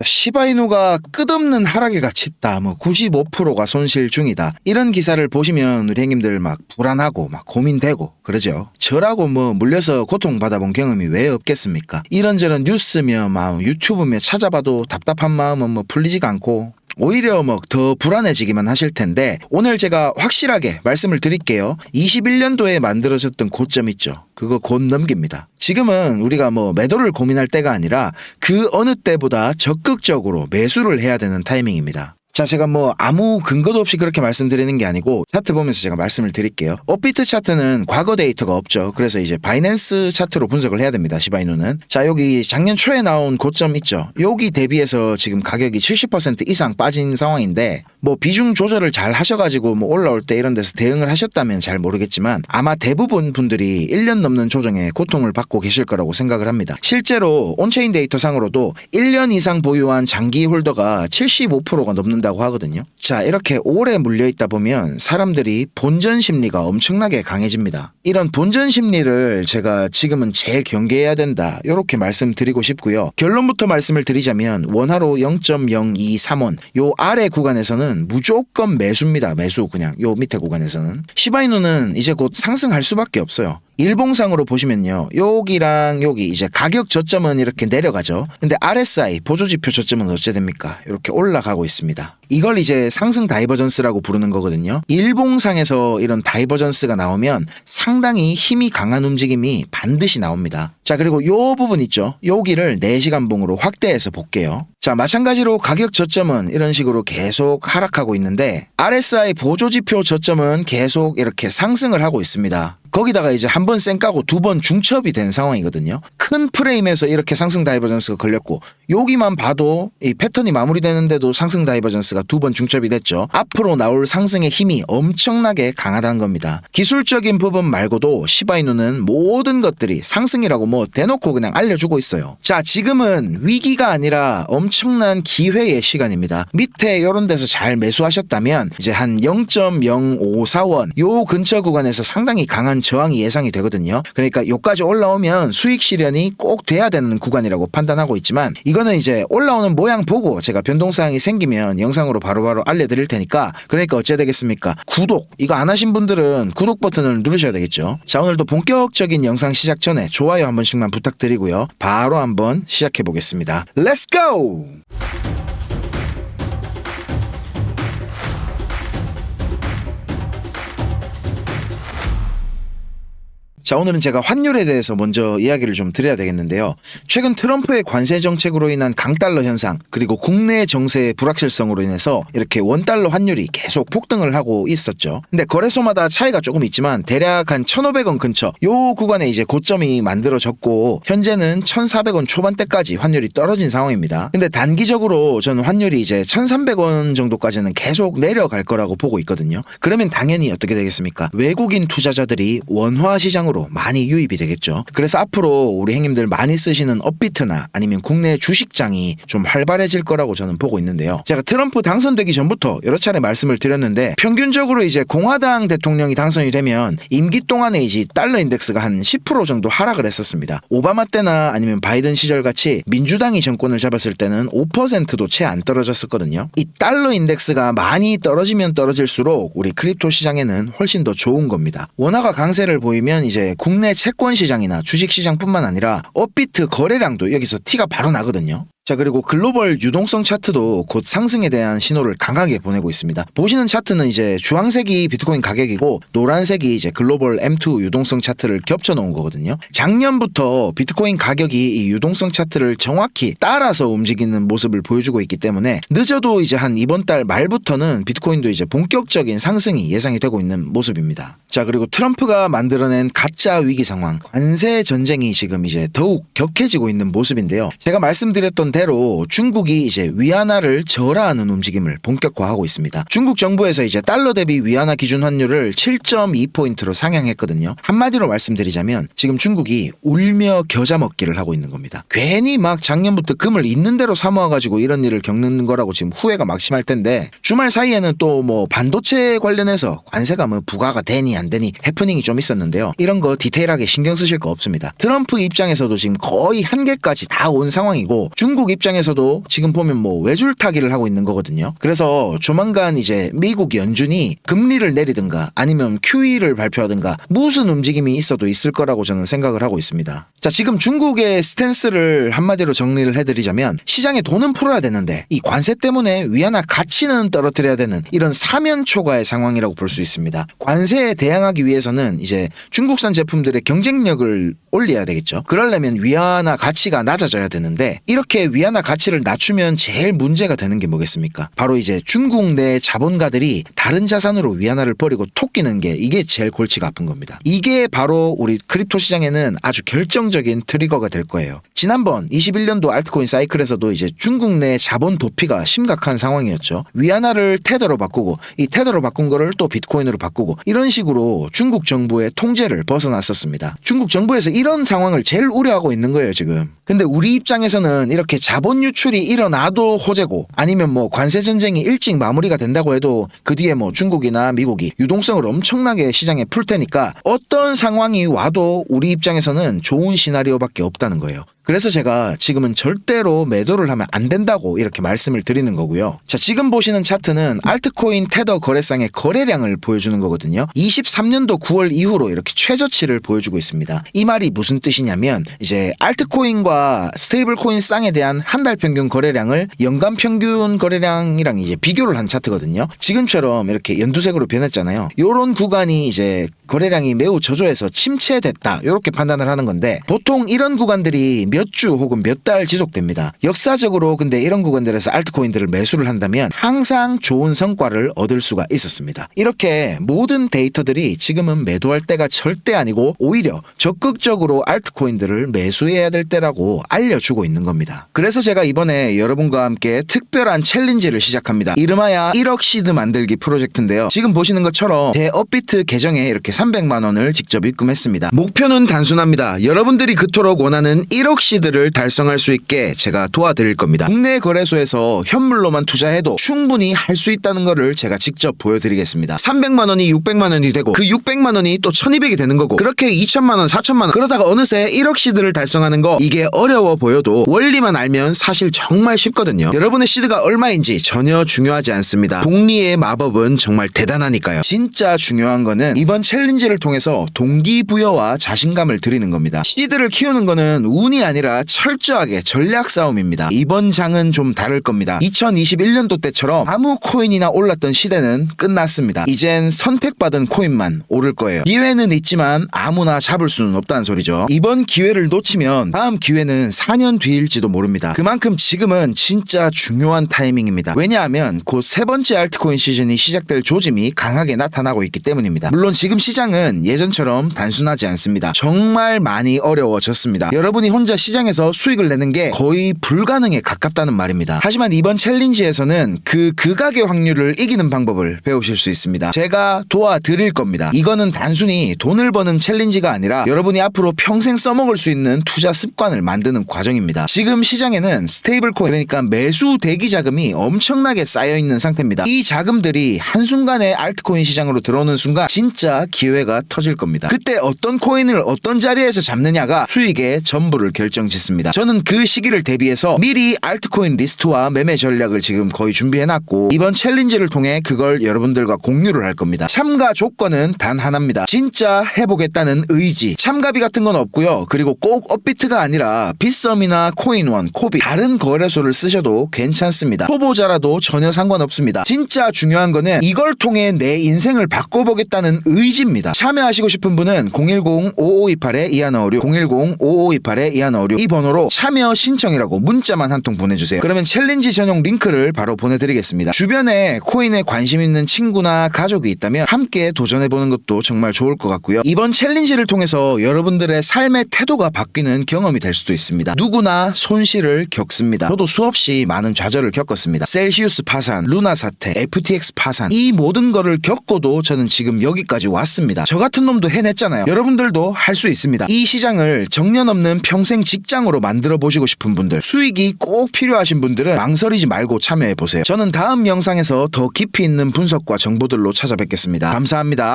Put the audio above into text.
시바이누가 끝없는 하락을 갖췄다. 95%가 손실 중이다. 이런 기사를 보시면 우리 형님들 막 불안하고 막 고민되고 그러죠. 저라고 물려서 고통받아본 경험이 왜 없겠습니까? 이런저런 뉴스며 유튜브며 찾아봐도 답답한 마음은 풀리지가 않고 오히려 더 불안해지기만 하실 텐데, 오늘 제가 확실하게 말씀을 드릴게요. 21년도에 만들어졌던 고점 있죠. 그거 곧 넘깁니다. 지금은 우리가 매도를 고민할 때가 아니라 그 어느 때보다 적극적으로 매수를 해야 되는 타이밍입니다. 자, 제가 아무 근거도 없이 그렇게 말씀드리는 게 아니고 차트 보면서 제가 말씀을 드릴게요. 업비트 차트는 과거 데이터가 없죠. 그래서 이제 바이낸스 차트로 분석을 해야 됩니다. 시바이누는. 자, 여기 작년 초에 나온 고점 있죠. 여기 대비해서 지금 가격이 70% 이상 빠진 상황인데, 비중 조절을 잘 하셔가지고 올라올 때 이런 데서 대응을 하셨다면 잘 모르겠지만 아마 대부분 분들이 1년 넘는 조정에 고통을 받고 계실 거라고 생각을 합니다. 실제로 온체인 데이터 상으로도 1년 이상 보유한 장기 홀더가 75%가 넘는다고 하거든요. 자, 이렇게 오래 물려있다 보면 사람들이 본전 심리가 엄청나게 강해집니다. 이런 본전 심리를 제가 지금은 제일 경계해야 된다, 이렇게 말씀드리고 싶고요. 결론부터 말씀을 드리자면 원화로 0.0235원 요 아래 구간에서는 무조건 매수입니다. 매수. 그냥 요 밑에 구간에서는 시바이누는 이제 곧 상승할 수밖에 없어요. 일봉상으로 보시면요, 여기랑 여기 이제 가격 저점은 이렇게 내려가죠. 근데 RSI 보조지표 저점은 어째 됩니까? 이렇게 올라가고 있습니다. 이걸 이제 상승 다이버전스라고 부르는 거거든요. 일봉상에서 이런 다이버전스가 나오면 상당히 힘이 강한 움직임이 반드시 나옵니다. 자, 그리고 요 부분 있죠. 여기를 4시간봉으로 확대해서 볼게요. 자, 마찬가지로 가격 저점은 이런 식으로 계속 하락하고 있는데 RSI 보조지표 저점은 계속 이렇게 상승을 하고 있습니다. 거기다가 이제 한 번 쌩까고 2번 중첩이 된 상황이거든요. 큰 프레임에서 이렇게 상승 다이버전스가 걸렸고, 여기만 봐도 이 패턴이 마무리되는데도 상승 다이버전스가 2번 중첩이 됐죠. 앞으로 나올 상승의 힘이 엄청나게 강하다는 겁니다. 기술적인 부분 말고도 시바이누는 모든 것들이 상승이라고 대놓고 그냥 알려주고 있어요. 자, 지금은 위기가 아니라 엄청난 기회의 시간입니다. 밑에 이런 데서 잘 매수하셨다면 이제 한 0.054원 요 근처 구간에서 상당히 강한 저항이 예상이 되거든요. 그러니까 요까지 올라오면 수익 실현이 꼭 돼야 되는 구간이라고 판단하고 있지만, 이거는 이제 올라오는 모양 보고 제가 변동사항이 생기면 영상으로 바로바로 알려드릴 테니까, 그러니까 어째 되겠습니까? 구독, 이거 안 하신 분들은 구독 버튼을 누르셔야 되겠죠. 자, 오늘도 본격적인 영상 시작 전에 좋아요 한 번씩만 부탁드리고요. 바로 한번 시작해 보겠습니다. Let's go! 자, 오늘은 제가 환율에 대해서 먼저 이야기를 좀 드려야 되겠는데요. 최근 트럼프의 관세 정책으로 인한 강달러 현상, 그리고 국내 정세의 불확실성으로 인해서 이렇게 원달러 환율이 계속 폭등을 하고 있었죠. 근데 거래소마다 차이가 조금 있지만 대략 한 1,500원 근처 요 구간에 이제 고점이 만들어졌고, 현재는 1,400원 초반대까지 환율이 떨어진 상황입니다. 근데 단기적으로 저는 환율이 이제 1,300원 정도까지는 계속 내려갈 거라고 보고 있거든요. 그러면 당연히 어떻게 되겠습니까? 외국인 투자자들이 원화 시장으로 많이 유입이 되겠죠. 그래서 앞으로 우리 형님들 많이 쓰시는 업비트나 아니면 국내 주식장이 좀 활발해질 거라고 저는 보고 있는데요. 제가 트럼프 당선되기 전부터 여러 차례 말씀을 드렸는데, 평균적으로 이제 공화당 대통령이 당선이 되면 임기 동안에 이제 달러 인덱스가 한 10% 정도 하락을 했었습니다. 오바마 때나 아니면 바이든 시절 같이 민주당이 정권을 잡았을 때는 5%도 채 안 떨어졌었거든요. 이 달러 인덱스가 많이 떨어지면 떨어질수록 우리 크립토 시장에는 훨씬 더 좋은 겁니다. 원화가 강세를 보이면 이제 국내 채권 시장이나 주식 시장뿐만 아니라 업비트 거래량도 여기서 티가 바로 나거든요. 자, 그리고 글로벌 유동성 차트도 곧 상승에 대한 신호를 강하게 보내고 있습니다. 보시는 차트는 이제 주황색이 비트코인 가격이고 노란색이 이제 글로벌 M2 유동성 차트를 겹쳐 놓은 거거든요. 작년부터 비트코인 가격이 이 유동성 차트를 정확히 따라서 움직이는 모습을 보여주고 있기 때문에 늦어도 이제 한 이번 달 말부터는 비트코인도 이제 본격적인 상승이 예상이 되고 있는 모습입니다. 자, 그리고 트럼프가 만들어낸 가짜 위기 상황, 관세 전쟁이 지금 이제 더욱 격해지고 있는 모습인데요. 제가 말씀드렸던 대로 중국이 이제 위안화를 절하하는 움직임을 본격화하고 있습니다. 중국 정부에서 이제 달러 대비 위안화 기준 환율을 7.2포인트로 상향했거든요. 한마디로 말씀드리자면 지금 중국이 울며 겨자 먹기를 하고 있는 겁니다. 괜히 막 작년부터 금을 있는 대로 사모아가지고 이런 일을 겪는 거라고 지금 후회가 막심할 텐데, 주말 사이에는 또 반도체 관련해서 관세가 부과가 되니 안 되니 해프닝이 좀 있었는데요. 이런 거 디테일하게 신경 쓰실 거 없습니다. 트럼프 입장에서도 지금 거의 한계까지 다 온 상황이고, 중국 중국 입장에서도 지금 보면 뭐 외줄타기를 하고 있는 거거든요. 그래서 조만간 이제 미국 연준이 금리를 내리든가 아니면 QE를 발표하든가 무슨 움직임이 있어도 있을 거라고 저는 생각을 하고 있습니다. 자, 지금 중국의 스탠스를 한마디로 정리를 해드리자면 시장에 돈은 풀어야 되는데 이 관세 때문에 위안화 가치는 떨어뜨려야 되는 이런 사면초가의 상황이라고 볼 수 있습니다. 관세에 대항하기 위해서는 이제 중국산 제품들의 경쟁력을 올려야 되겠죠. 그러려면 위안화 가치가 낮아져야 되는데 이렇게 위안화 가치를 낮추면 제일 문제가 되는 게 뭐겠습니까? 바로 이제 중국 내 자본가들이 다른 자산으로 위안화를 버리고 토끼는 게 이게 제일 골치가 아픈 겁니다. 이게 바로 우리 크립토 시장에는 아주 결정적인 트리거가 될 거예요. 지난번 21년도 알트코인 사이클에서도 이제 중국 내 자본 도피가 심각한 상황이었죠. 위안화를 테더로 바꾸고 이 테더로 바꾼 거를 또 비트코인으로 바꾸고 이런 식으로 중국 정부의 통제를 벗어났었습니다. 중국 정부에서 이런 상황을 제일 우려하고 있는 거예요, 지금. 근데 우리 입장에서는 이렇게 자본 유출이 일어나도 호재고 아니면 뭐 관세 전쟁이 일찍 마무리가 된다고 해도 그 뒤에 뭐 중국이나 미국이 유동성을 엄청나게 시장에 풀 테니까 어떤 상황이 와도 우리 입장에서는 좋은 시나리오밖에 없다는 거예요. 그래서 제가 지금은 절대로 매도를 하면 안 된다고 이렇게 말씀을 드리는 거고요. 자, 지금 보시는 차트는 알트코인 테더 거래상의 거래량을 보여주는 거거든요. 23년도 9월 이후로 이렇게 최저치를 보여주고 있습니다. 이 말이 무슨 뜻이냐면 이제 알트코인과 스테이블코인 쌍에 대한 한 달 평균 거래량을 연간 평균 거래량이랑 이제 비교를 한 차트거든요. 지금처럼 이렇게 연두색으로 변했잖아요. 요런 구간이 이제 거래량이 매우 저조해서 침체됐다 이렇게 판단을 하는 건데 보통 이런 구간들이 몇 주 혹은 몇 달 지속됩니다. 역사적으로 근데 이런 구간들에서 알트코인들을 매수를 한다면 항상 좋은 성과를 얻을 수가 있었습니다. 이렇게 모든 데이터들이 지금은 매도할 때가 절대 아니고 오히려 적극적으로 알트코인들을 매수해야 될 때라고 알려주고 있는 겁니다. 그래서 제가 이번에 여러분과 함께 특별한 챌린지를 시작합니다. 이름하여 1억 시드 만들기 프로젝트인데요. 지금 보시는 것처럼 제 업비트 계정에 이렇게 300만 원을 직접 입금했습니다. 목표는 단순합니다. 여러분들이 그토록 원하는 1억 시드를 달성할 수 있게 제가 도와드릴 겁니다. 국내 거래소에서 현물로만 투자해도 충분히 할 수 있다는 것을 제가 직접 보여드리겠습니다. 300만 원이 600만 원이 되고 그 600만 원이 또 1200이 되는 거고 그렇게 2천만 원, 4천만 원 그러다가 어느새 1억 시드를 달성하는 거 이게 어려워 보여도 원리만 알면 사실 정말 쉽거든요. 여러분의 시드가 얼마인지 전혀 중요하지 않습니다. 복리의 마법은 정말 대단하니까요. 진짜 중요한 거는 이번 챌린지를 통해서 동기부여와 자신감을 드리는 겁니다. 시드를 키우는 거는 운이 아니라 철저하게 전략 싸움입니다. 이번 장은 좀 다를 겁니다. 2021년도 때처럼 아무 코인이나 올랐던 시대는 끝났습니다. 이젠 선택받은 코인만 오를 거예요. 기회는 있지만 아무나 잡을 수는 없다는 소리죠. 이번 기회를 놓치면 다음 기회는 4년 뒤일지도 모릅니다. 그만큼 지금은 진짜 중요한 타이밍입니다. 왜냐하면 곧 세 번째 알트코인 시즌이 시작될 조짐이 강하게 나타나고 있기 때문입니다. 물론 지금 시장은 예전처럼 단순하지 않습니다. 정말 많이 어려워졌습니다. 여러분이 혼자 시장에서 수익을 내는 게 거의 불가능에 가깝다는 말입니다. 하지만 이번 챌린지에서는 그 극악의 확률을 이기는 방법을 배우실 수 있습니다. 제가 도와드릴 겁니다. 이거는 단순히 돈을 버는 챌린지가 아니라 여러분이 앞으로 평생 써먹을 수 있는 투자 습관을 만드는 과정입니다. 지금 시장에는 스테이블 코인 그러니까 매수 대기 자금이 엄청나게 쌓여있는 상태입니다. 이 자금들이 한순간에 알트코인 시장으로 들어오는 순간 진짜 기회가 터질 겁니다. 그때 어떤 코인을 어떤 자리에서 잡느냐가 수익의 전부를 결정짓습니다. 저는 그 시기를 대비해서 미리 알트코인 리스트와 매매 전략을 지금 거의 준비해놨고 이번 챌린지를 통해 그걸 여러분들과 공유를 할 겁니다. 참가 조건은 단 하나입니다. 진짜 해보겠다는 의지. 참가비 같은 건 없고요. 그리고 꼭 업비트가 아니라 빗썸이나 코인원, 코비 다른 거래소를 쓰셔도 괜찮습니다. 초보자라도 전혀 상관없습니다. 진짜 중요한 거는 이걸 통해 내 인생을 바꿔보겠다는 의지입니다. 참여하시고 싶은 분은 010-5528-2156 010-5528-2156 이 번호로 참여 신청이라고 문자만 한 통 보내주세요. 그러면 챌린지 전용 링크를 바로 보내드리겠습니다. 주변에 코인에 관심 있는 친구나 가족이 있다면 함께 도전해보는 것도 정말 좋을 것 같고요. 이번 챌린지를 통해서 여러분들의 삶의 태도가 바뀌는 경험이 될 수도 있습니다. 누구나 손실을 겪습니다. 저도 수없이 많은 좌절을 겪었습니다. 셀시우스 파산, 루나 사태, FTX 파산 이 모든 거를 겪고도 저는 지금 여기까지 왔습니다. 저 같은 놈도 해냈잖아요. 여러분들도 할 수 있습니다. 이 시장을 정년 없는 평생 직장으로 만들어 보시고 싶은 분들, 수익이 꼭 필요하신 분들은 망설이지 말고 참여해 보세요. 저는 다음 영상에서 더 깊이 있는 분석과 정보들로 찾아뵙겠습니다. 감사합니다.